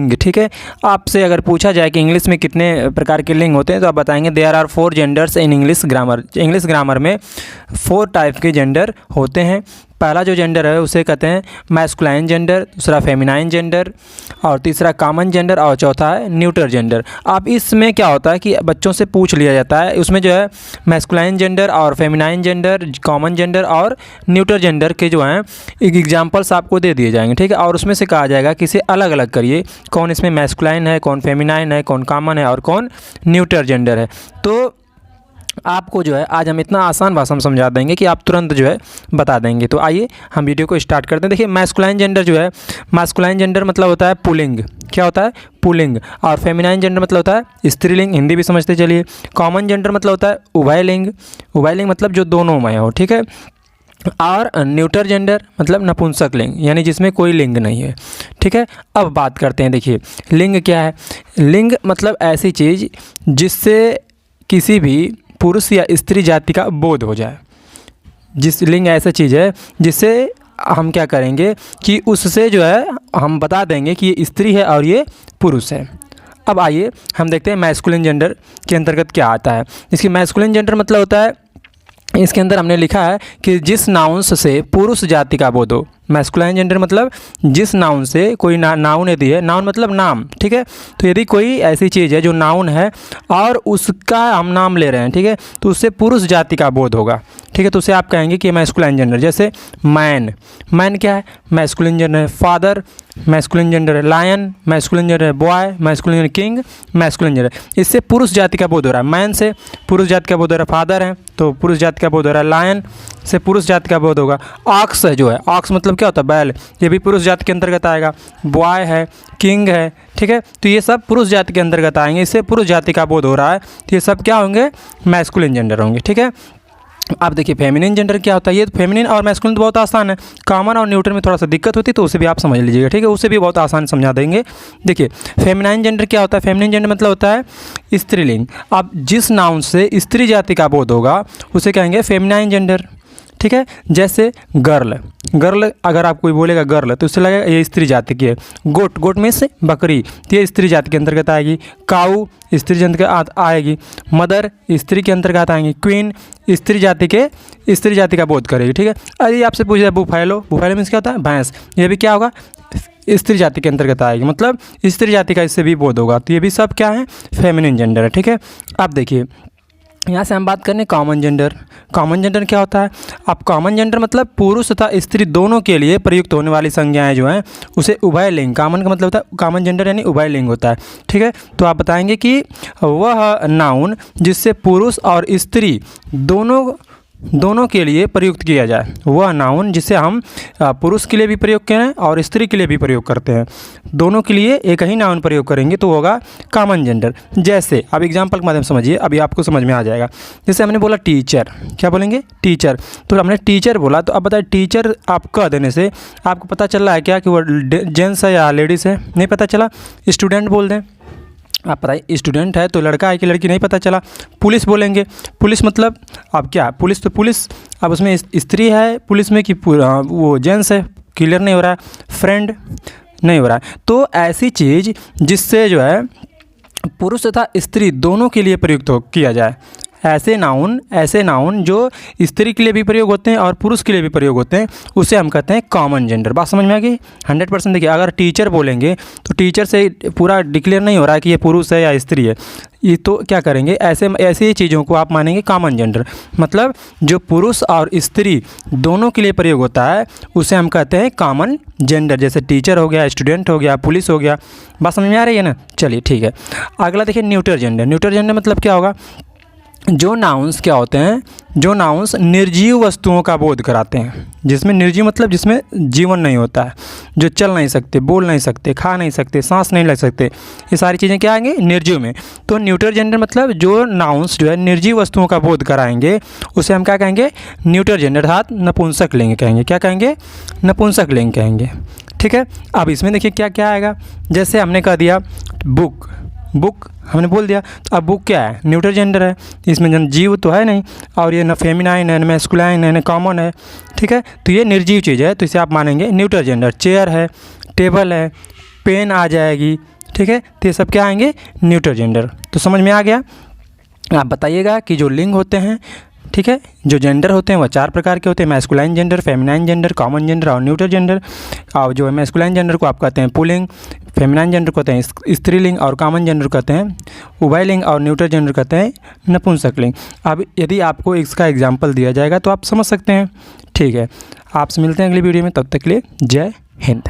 लिंग, ठीक है। आपसे अगर पूछा जाए कि इंग्लिश में कितने प्रकार के लिंग होते हैं तो आप बताएंगे there are 4 genders in English grammar. English grammar में 4 टाइप के जेंडर होते हैं। पहला जो जेंडर है उसे कहते हैं मैस्कुलाइन जेंडर, दूसरा फेमिनाइन जेंडर, और तीसरा कॉमन जेंडर, और चौथा है न्यूटर जेंडर। अब इसमें क्या होता है कि बच्चों से पूछ लिया जाता है, उसमें जो है मैस्कुलाइन जेंडर और फेमिनाइन जेंडर, कॉमन जेंडर और न्यूटर जेंडर के जो हैं एग्जाम्पल्स आपको दे दिए जाएंगे, ठीक है। और उसमें से कहा जाएगा कि इसे अलग अलग करिए, कौन इसमें मैस्कुलाइन है, कौन फेमिनाइन है, कौन कॉमन है और कौन न्यूटर जेंडर है। तो आपको जो है आज हम इतना आसान भाषा में समझा देंगे कि आप तुरंत जो है बता देंगे। तो आइए हम वीडियो को स्टार्ट करते हैं। देखिए मैस्कुलाइन जेंडर जो है, मैस्कुलाइन जेंडर मतलब होता है पुल्लिंग, क्या होता है पुल्लिंग। और फेमिनाइन जेंडर मतलब होता है स्त्रीलिंग, हिंदी भी समझते चलिए। कॉमन जेंडर मतलब होता है उभयलिंग, उभयलिंग मतलब जो दोनों में हो, ठीक है। और न्यूटर जेंडर मतलब नपुंसक लिंग, यानी जिसमें कोई लिंग नहीं है, ठीक है। अब बात करते हैं, देखिए लिंग क्या है। लिंग मतलब ऐसी चीज़ जिससे किसी भी पुरुष या स्त्री जाति का बोध हो जाए। जिस लिंग ऐसा चीज़ है जिससे हम क्या करेंगे कि उससे जो है हम बता देंगे कि ये स्त्री है और ये पुरुष है। अब आइए हम देखते हैं मैस्कुलिन जेंडर के अंतर्गत क्या आता है। इसकी मैस्कुलिन जेंडर मतलब होता है, इसके अंदर हमने लिखा है कि जिस नाउंस से पुरुष जाति का बोध हो। मैस्कुलाइन जेंडर मतलब जिस नाउन से कोई नाउन यदि है, नाउन मतलब नाम, ठीक है। तो यदि कोई ऐसी चीज़ है जो नाउन है और उसका हम नाम ले रहे हैं, ठीक है, तो उससे पुरुष जाति का बोध होगा, ठीक है। तो उसे आप कहेंगे कि मैस्कुलाइन जेंडर। जैसे मैन, मैन क्या है मैस्कुलिन जेंडर है। फादर मैस्कुलिन जेंडर है। लायन मैस्कुलिन जेंडर है। Boy masculine gender. King masculine gender. इससे पुरुष जाति का बोध हो रहा है। मैन से पुरुष जाति का बोध हो रहा है। फादर है तो पुरुष जाति का बोध हो रहा है। लायन से पुरुष जाति का बोध होगा। ऑक्स है जो है, ऑक्स मतलब क्या होता है बैल, ये भी पुरुष जाति के अंतर्गत आएगा। बॉय है, किंग है, ठीक है। तो ये सब पुरुष जाति के अंतर्गत आएंगे, इससे पुरुष जाति का बोध हो रहा है, तो ये सब क्या होंगे मैस्कुलिन जेंडर होंगे, ठीक है। अब देखिए फेमिनिन जेंडर क्या होता है। ये फेमिनिन और मैस्कुलिन तो बहुत आसान है, कॉमन और न्यूटर में थोड़ा सा दिक्कत होती है, तो उसे भी आप समझ लीजिएगा, ठीक है। उसे भी बहुत आसान समझा देंगे। देखिए फेमिनाइन जेंडर क्या होता है। फेमिनिन जेंडर मतलब होता है स्त्रीलिंग। अब जिस नाउन से स्त्री जाति का बोध होगा उसे कहेंगे फेमिनाइन जेंडर, ठीक है। जैसे गर्ल, गर्ल अगर आप कोई बोलेगा गर्ल तो उससे लगेगा ये स्त्री जाति की है। गोट, गोट में से बकरी, तो ये स्त्री जाति के अंतर्गत आएगी। काऊ स्त्री जाति के आएगी। मदर स्त्री के अंतर्गत आएंगी। क्वीन स्त्री जाति का बोध करेगी, ठीक है। अरे आपसे पूछ जाए बुफैलो, बुफैलो मीन्स क्या होता है भैंस, ये भी क्या होगा स्त्री जाति के अंतर्गत आएगी, मतलब स्त्री जाति का इससे भी बोध होगा। तो ये भी सब क्या है फेमिनिन जेंडर है, ठीक है। अब देखिए यहाँ से हम बात करें कॉमन जेंडर। कॉमन जेंडर क्या होता है। अब कॉमन जेंडर मतलब पुरुष तथा स्त्री दोनों के लिए प्रयुक्त होने वाली संज्ञाएं जो हैं उसे उभय लिंग, कॉमन का मतलब होता है कॉमन जेंडर यानी उभय लिंग होता है, ठीक है। तो आप बताएंगे कि वह नाउन जिससे पुरुष और स्त्री दोनों के लिए प्रयुक्त किया जाए, वह नाउन जिसे हम पुरुष के लिए भी प्रयोग करें और स्त्री के लिए भी प्रयोग करते हैं, दोनों के लिए एक ही नाउन प्रयोग करेंगे तो होगा कॉमन जेंडर। जैसे अब एग्जांपल के माध्यम से समझिए, अभी आपको समझ में आ जाएगा। जैसे हमने बोला टीचर, क्या बोलेंगे टीचर, तो हमने टीचर बोला, तो अब बताइए टीचर आप कह देने से आपको पता चल रहा है क्या कि वो जेंट्स है या लेडीज़ है, नहीं पता चला। स्टूडेंट बोल दें, आप बताइए स्टूडेंट है तो लड़का है कि लड़की, नहीं पता चला। पुलिस बोलेंगे, पुलिस मतलब अब क्या पुलिस, तो पुलिस अब उसमें स्त्री है पुलिस में कि वो जेंट्स है, क्लियर नहीं हो रहा है। फ्रेंड नहीं हो रहा है। तो ऐसी चीज़ जिससे जो है पुरुष तथा स्त्री दोनों के लिए प्रयुक्त किया जाए, ऐसे नाउन जो स्त्री के लिए भी प्रयोग होते हैं और पुरुष के लिए भी प्रयोग होते हैं, उसे हम कहते हैं कॉमन जेंडर। बात समझ में आ गई 100%। देखिए अगर टीचर बोलेंगे तो टीचर से पूरा डिक्लेयर नहीं हो रहा है कि ये पुरुष है या स्त्री है, ये तो क्या करेंगे ऐसे चीज़ों को आप मानेंगे कॉमन जेंडर, मतलब जो पुरुष और स्त्री दोनों के लिए प्रयोग होता है उसे हम कहते हैं कॉमन जेंडर। जैसे टीचर हो गया, स्टूडेंट हो गया, पुलिस हो गया। बात समझ में आ रही है ना। चलिए ठीक है, अगला देखिए न्यूटर जेंडर। न्यूटर जेंडर मतलब क्या होगा, जो नाउंस क्या होते हैं, जो नाउंस निर्जीव वस्तुओं का बोध कराते हैं, जिसमें निर्जीव मतलब जिसमें जीवन नहीं होता है, जो चल नहीं सकते, बोल नहीं सकते, खा नहीं सकते, सांस नहीं ले सकते, ये सारी चीज़ें क्या आएंगे निर्जीव में। तो न्यूटर जेंडर मतलब जो नाउंस जो है निर्जीव वस्तुओं का बोध कराएंगे उसे हम क्या कहेंगे न्यूटर जेंडर, अर्थात नपुंसक लिंग कहेंगे। क्या कहेंगे नपुंसक लिंग कहेंगे, ठीक है। अब इसमें देखिए क्या क्या आएगा। जैसे हमने कह दिया बुक, बुक हमने बोल दिया, तो अब बुक क्या है न्यूटर जेंडर है, इसमें जीव तो है नहीं, और ये न फेमिनाइन है, न मैस्कुलाइन है, न कॉमन है, ठीक है। तो ये निर्जीव चीज़ है, तो इसे आप मानेंगे न्यूटर जेंडर। चेयर है, टेबल है, पेन आ जाएगी, ठीक है। तो ये सब क्या आएंगे, न्यूट्रल जेंडर। तो समझ में आ गया। आप बताइएगा कि जो लिंग होते हैं, ठीक है, जो जेंडर होते हैं वह 4 प्रकार के होते हैं, masculine gender, feminine gender, common gender और न्यूट्रल जेंडर। और जो है मैस्कुलाइन जेंडर को आप कहते हैं पुल्लिंग, फेमिनाइन जेंडर को कहते हैं स्त्रीलिंग और कॉमन जेंडर कहते हैं उभयलिंग और न्यूट्रल जेंडर कहते हैं नपुंसकलिंग। अब यदि आपको इसका एग्जाम्पल दिया जाएगा तो आप समझ सकते हैं। ठीक है, आपसे मिलते हैं अगली वीडियो में, तब तक के लिए जय हिंद।